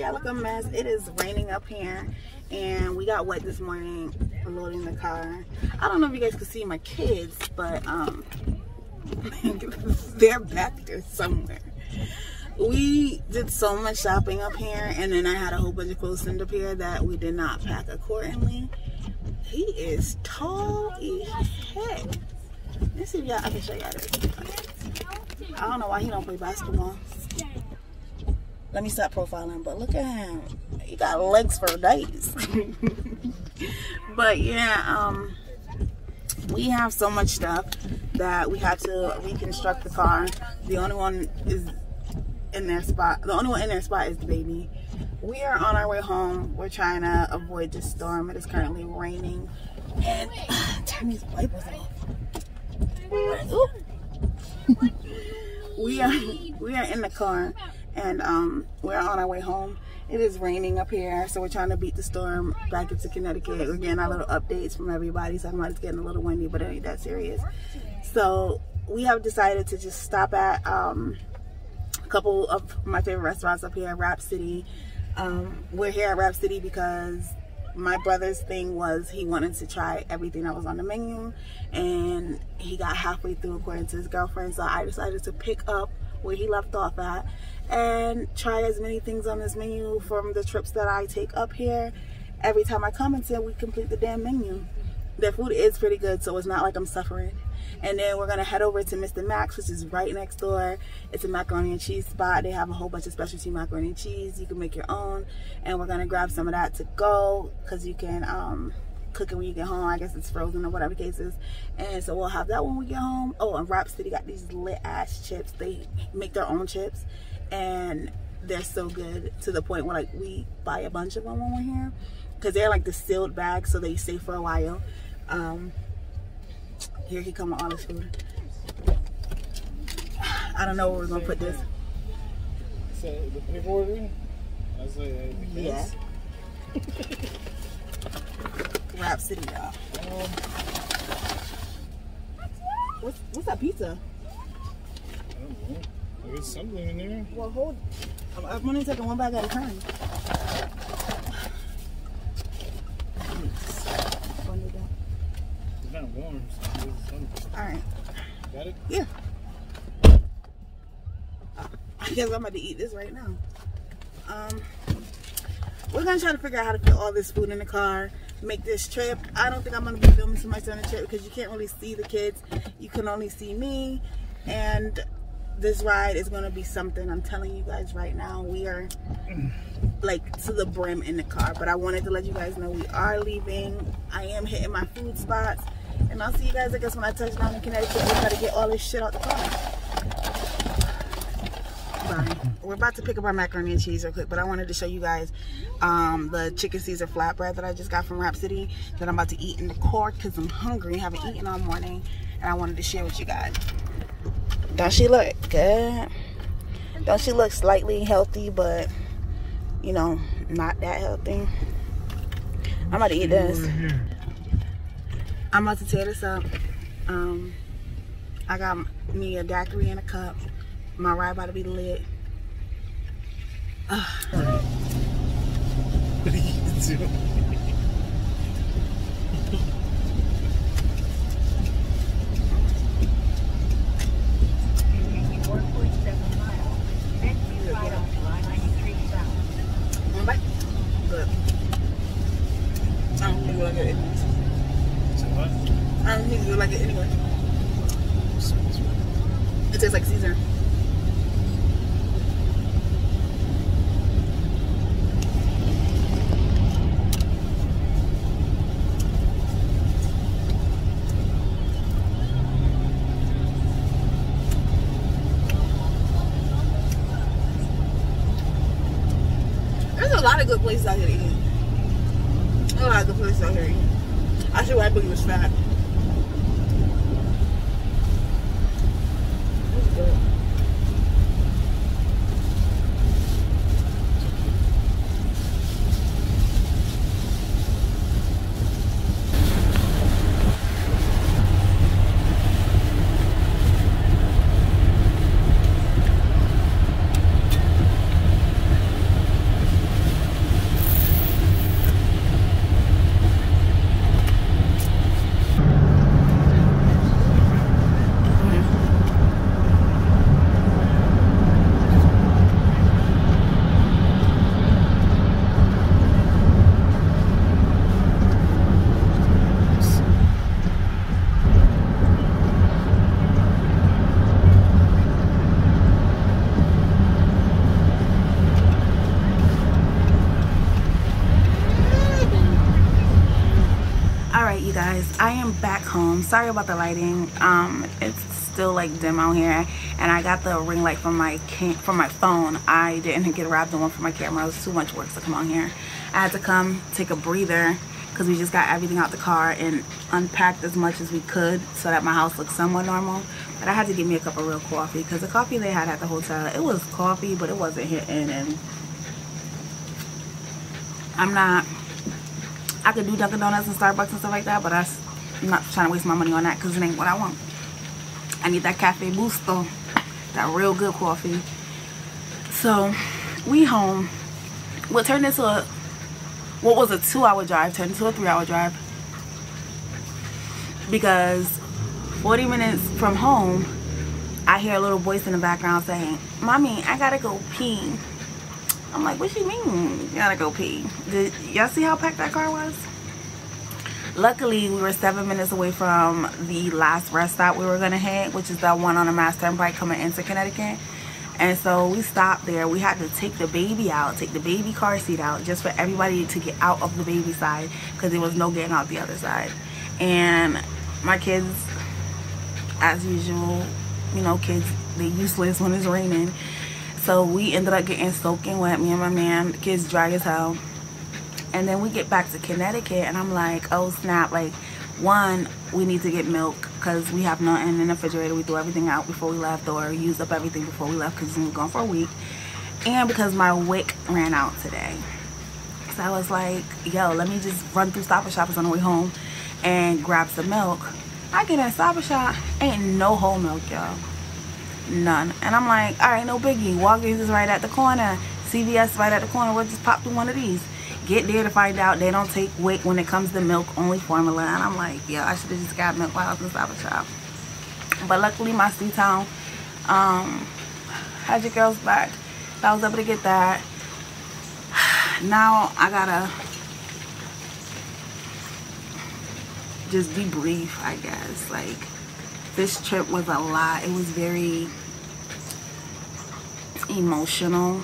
I look a mess. It is raining up here, and we got wet this morning loading the car. I don't know if you guys can see my kids, but they're back there somewhere. We did so much shopping up here, and then I had a whole bunch of clothes sent up here that we did not pack accordingly. He is tall as heck. Let's see if y'all, I can show y'all this. I don't know why he don't play basketball. Let me stop profiling, but look at him. He got legs for days. But yeah, we have so much stuff that we had to reconstruct the car. The only one is in their spot. The only one in their spot is the baby. We are on our way home. We're trying to avoid the storm. It is currently raining. And turn these wipers off. we are in the car, and we're on our way home. It is raining up here, so we're trying to beat the storm back into Connecticut. We're getting our little updates from everybody, talking about it's getting a little windy, but it ain't that serious. So we have decided to just stop at a couple of my favorite restaurants up here at Rap City. We're here at Rap City because my brother's thing was he wanted to try everything that was on the menu, and he got halfway through according to his girlfriend, so I decided to pick up where he left off at and try as many things on this menu from the trips that I take up here. Every time I come until we complete the damn menu. Their food is pretty good, so it's not like I'm suffering. And then we're gonna head over to Mr. Max, which is right next door. It's a macaroni and cheese spot. They have a whole bunch of specialty macaroni and cheese. You can make your own, and we're gonna grab some of that to go, because you can cook it when you get home. I guess it's frozen or whatever the case is. And so we'll have that when we get home. Oh, and Rap City got these lit ass chips. They make their own chips, and they're so good, to the point where like we buy a bunch of them when we're here, because they're like the sealed bags, so they stay for a while. Here he come with all his food. I don't know where we're gonna put this. So the big order? I say yeah. Rap City, y'all. What's that pizza? I don't know. There's something in there. Well, hold. I'm only taking one bag at a time. It's not warm, so there's something. Alright. Got it? Yeah. I guess I'm about to eat this right now. We're gonna try to figure out how to fit all this food in the car, make this trip. I don't think I'm gonna be filming too much on the trip because you can't really see the kids. You can only see me, and this ride is gonna be something. I'm telling you guys right now, we are like to the brim in the car. But I wanted to let you guys know we are leaving. I am hitting my food spots, and I'll see you guys, I guess, when I touch down in Connecticut. We're trying to get all this shit out the car. Sorry. We're about to pick up our macaroni and cheese real quick, but I wanted to show you guys the chicken Caesar flatbread that I just got from Rap City that I'm about to eat in the car because I'm hungry. I haven't eaten all morning, and I wanted to share with you guys. Don't she look good? Don't she look slightly healthy, but you know, not that healthy? I'm about to eat this. I'm about to tear this up. I got me a daiquiri in a cup. My ride about to be lit. What are you doing? Good. I don't think you like it anyway. So what? I don't think you like it anyway. It tastes like Caesar. There's a lot of good places out here to eat. There's a lot of good places out here to eat. I should why Buggie was fat. This is good. guys, I am back home. Sorry about the lighting. It's still like dim out here, and I got the ring light from my phone. I didn't get around the one for my camera. It was too much work to come on here. I had to come take a breather because we just got everything out the car and unpacked as much as we could so that my house looks somewhat normal. But I had to get me a cup of real coffee because the coffee they had at the hotel, it was coffee, but it wasn't hitting. And I could do Dunkin' Donuts and Starbucks and stuff like that, but I'm not trying to waste my money on that because it ain't what I want. I need that Cafe Busto, that real good coffee. So we home. What turned into what was a 2-hour drive turned into a 3-hour drive, because 40 minutes from home I hear a little voice in the background saying, "Mommy, I gotta go pee." I'm like, what you mean you gotta go pee? Did y'all see how packed that car was? Luckily, we were 7 minutes away from the last rest stop we were gonna hit, which is that one on the Mass Turnpike coming into Connecticut. And so we stopped there. We had to take the baby out, take the baby car seat out, just for everybody to get out of the baby side, because there was no getting out the other side. And my kids, as usual, you know, kids, they useless when it's raining. So we ended up getting soaking wet, me and my man. The kids dry as hell. And then we get back to Connecticut, and I'm like, oh snap, like, one, we need to get milk because we have nothing in the refrigerator. We threw everything out before we left, or used up everything before we left because we were gone for a week. And because my wick ran out today. So I was like, yo, let me just run through Stop and Shop on the way home and grab some milk. I get in Stop and Shop, ain't no whole milk, y'all. None. And I'm like, all right, no biggie. Walgreens is right at the corner. CVS right at the corner. We'll just pop through one of these. Get there to find out they don't take WIC when it comes to milk, only formula. And I'm like, yeah, I should have just got milk while I was in Stop and Shop. But luckily my C-Town had your girls back. So I was able to get that. Now I gotta just debrief, I guess. Like, this trip was a lot. It was very emotional.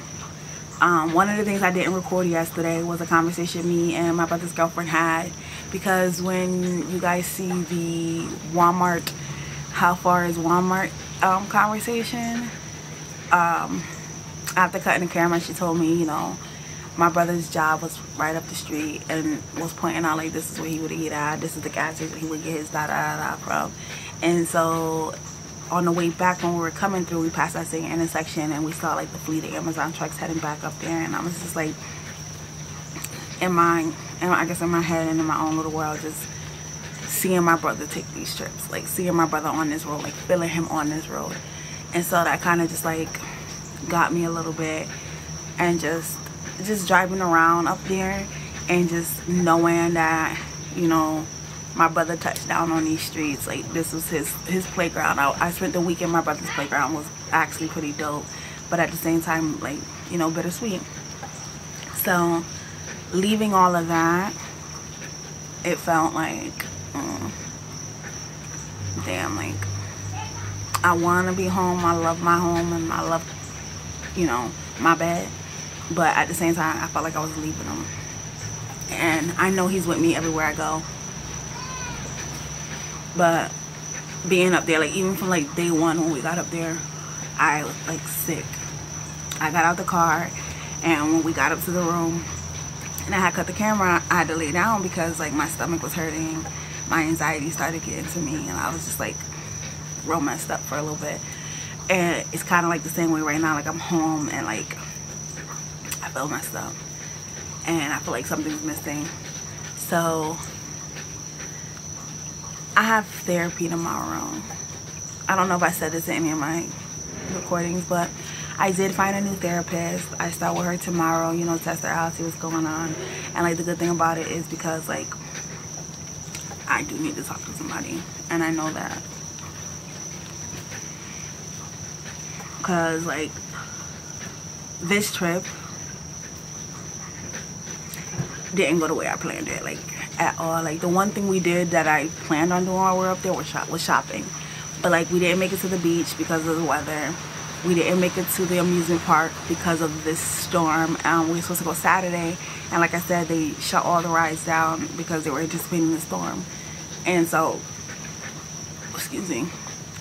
One of the things I didn't record yesterday was a conversation me and my brother's girlfriend had, because when you guys see the Walmart, how far is Walmart conversation, after cutting the camera, she told me, you know, my brother's job was right up the street, and was pointing out, like, this is where he would eat at, this is the gas station he would get his da-da-da-da from. And so on the way back, when we were coming through, we passed that same intersection, and we saw like the fleet of Amazon trucks heading back up there. And I was just like, I guess in my head and in my own little world, just seeing my brother take these trips, like seeing my brother on this road, like feeling him on this road. And so that kind of just like got me a little bit. And just driving around up there and just knowing that, you know, my brother touched down on these streets. Like, this was his playground. I spent the week in my brother's playground. Was actually pretty dope, but at the same time, like, you know, bittersweet. So leaving all of that, it felt like, damn, like, I want to be home. I love my home, and I love, you know, my bed. But at the same time, I felt like I was leaving him. And I know he's with me everywhere I go. But being up there, like, even from like day one when we got up there, I was like sick. I got out the car, and when we got up to the room and I had cut the camera, I had to lay down because like my stomach was hurting. My anxiety started getting to me, and I was just like real messed up for a little bit. And it's kind of like the same way right now. Like, I'm home and like I feel messed up, and I feel like something's missing. So I have therapy tomorrow. I don't know if I said this in any of my recordings, but I did find a new therapist. I start with her tomorrow, you know, test her out, see what's going on. And like, the good thing about it is because like I do need to talk to somebody, and I know that. Because like, this trip didn't go the way I planned it, like, at all. Like, the one thing we did that I planned on doing while we were up there was shopping. But like, we didn't make it to the beach because of the weather. We didn't make it to the amusement park because of this storm. We were supposed to go Saturday, and like I said, they shut all the rides down because they were anticipating the storm. And so, excuse me,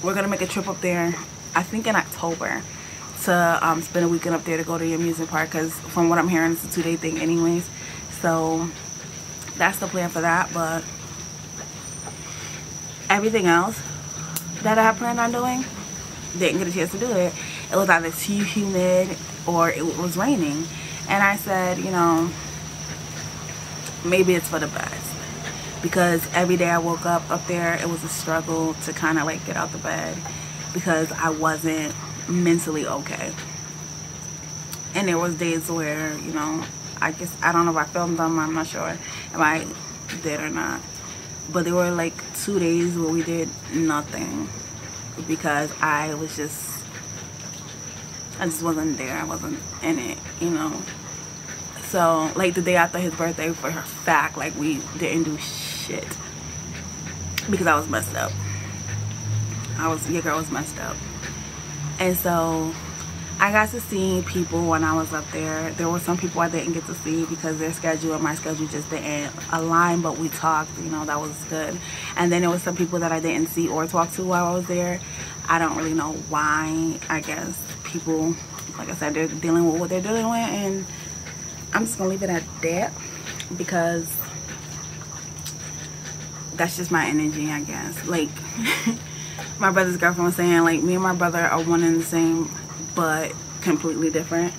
we're gonna make a trip up there, I think in October, to spend a weekend up there to go to the amusement park, because from what I'm hearing it's a 2-day thing anyways. So that's the plan for that. But everything else that I planned on doing, didn't get a chance to do it. It was either too humid or it was raining, and I said, you know, maybe it's for the best, because every day I woke up there, it was a struggle to kind of like get out the bed, because I wasn't mentally okay. And there was days where, you know, I guess, I don't know if I filmed them, I'm not sure if I did or not, but there were like 2 days where we did nothing, because I just wasn't there. I wasn't in it, you know. So like the day after his birthday, for her fact, like we didn't do shit, because I was messed up. Your girl was messed up. And so I got to see people when I was up there. There were some people I didn't get to see because their schedule and my schedule just didn't align, but we talked, you know, that was good. And then there was some people that I didn't see or talk to while I was there. I don't really know why. I guess people, like I said, they're dealing with what they're dealing with, and I'm just gonna leave it at that, because that's just my energy, I guess. Like my brother's girlfriend was saying, like, me and my brother are one and the same, but completely different.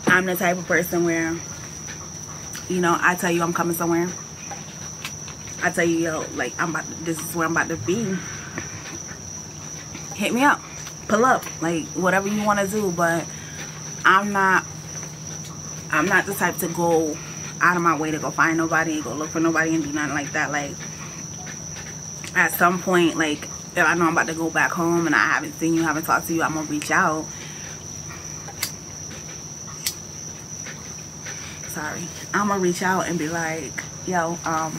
I'm the type of person where, you know, I tell you I'm coming somewhere, I tell you, yo, like, this is where I'm about to be, hit me up, pull up, like whatever you want to do. But I'm not the type to go out of my way to go find nobody, go look for nobody, and do nothing like that. Like, at some point, like, if I know I'm about to go back home and I haven't seen you, haven't talked to you, I'm gonna reach out. I'm gonna reach out and be like, yo, I'm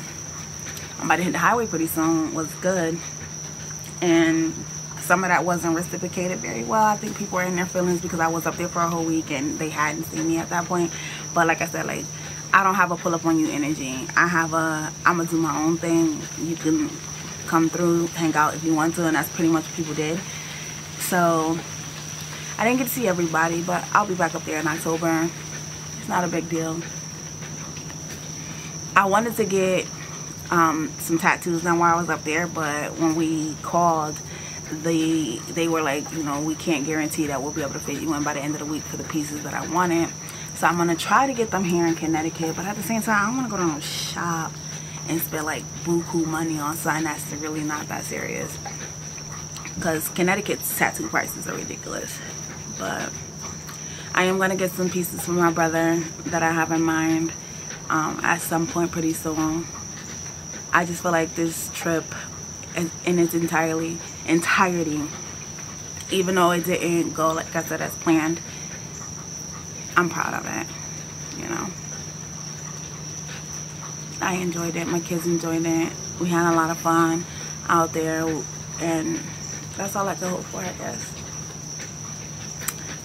about to hit the highway pretty soon. What's good? And some of that wasn't reciprocated very well. I think people were in their feelings because I was up there for a whole week and they hadn't seen me at that point. But like I said, like, I don't have a pull up on you energy. I'm gonna do my own thing. You can come through, hang out if you want to, and that's pretty much what people did. So I didn't get to see everybody, but I'll be back up there in October. It's not a big deal. I wanted to get some tattoos done while I was up there, but when we called, they were like, you know, we can't guarantee that we'll be able to fit you in by the end of the week for the pieces that I wanted. So I'm gonna try to get them here in Connecticut, but at the same time, I don't want to go to no shop and spend like buku money on something that's really not that serious, because Connecticut's tattoo prices are ridiculous. But I am gonna get some pieces from my brother that I have in mind at some point pretty soon. I just feel like this trip in its entirety, even though it didn't go like I said as planned, I'm proud of it, you know. I enjoyed it, my kids enjoyed it, we had a lot of fun out there, and that's all I could hope for, I guess.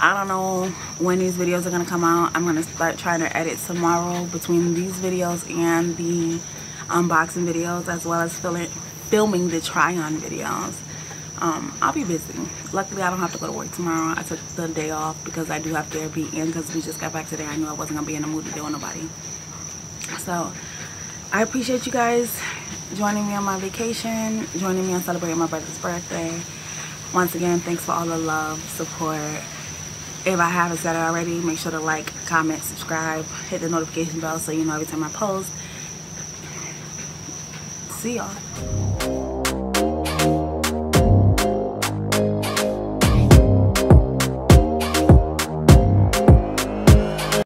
I don't know when these videos are gonna come out. I'm gonna start trying to edit tomorrow between these videos and the unboxing videos, as well as filming the try-on videos. I'll be busy. Luckily, I don't have to go to work tomorrow. I took the day off because I do have to be in, because we just got back today. I knew I wasn't gonna be in the mood to deal with nobody. So I appreciate you guys joining me on my vacation, joining me on celebrating my brother's birthday. Once again, thanks for all the love, support. If I haven't said it already, make sure to like, comment, subscribe, hit the notification bell so you know every time I post. See y'all.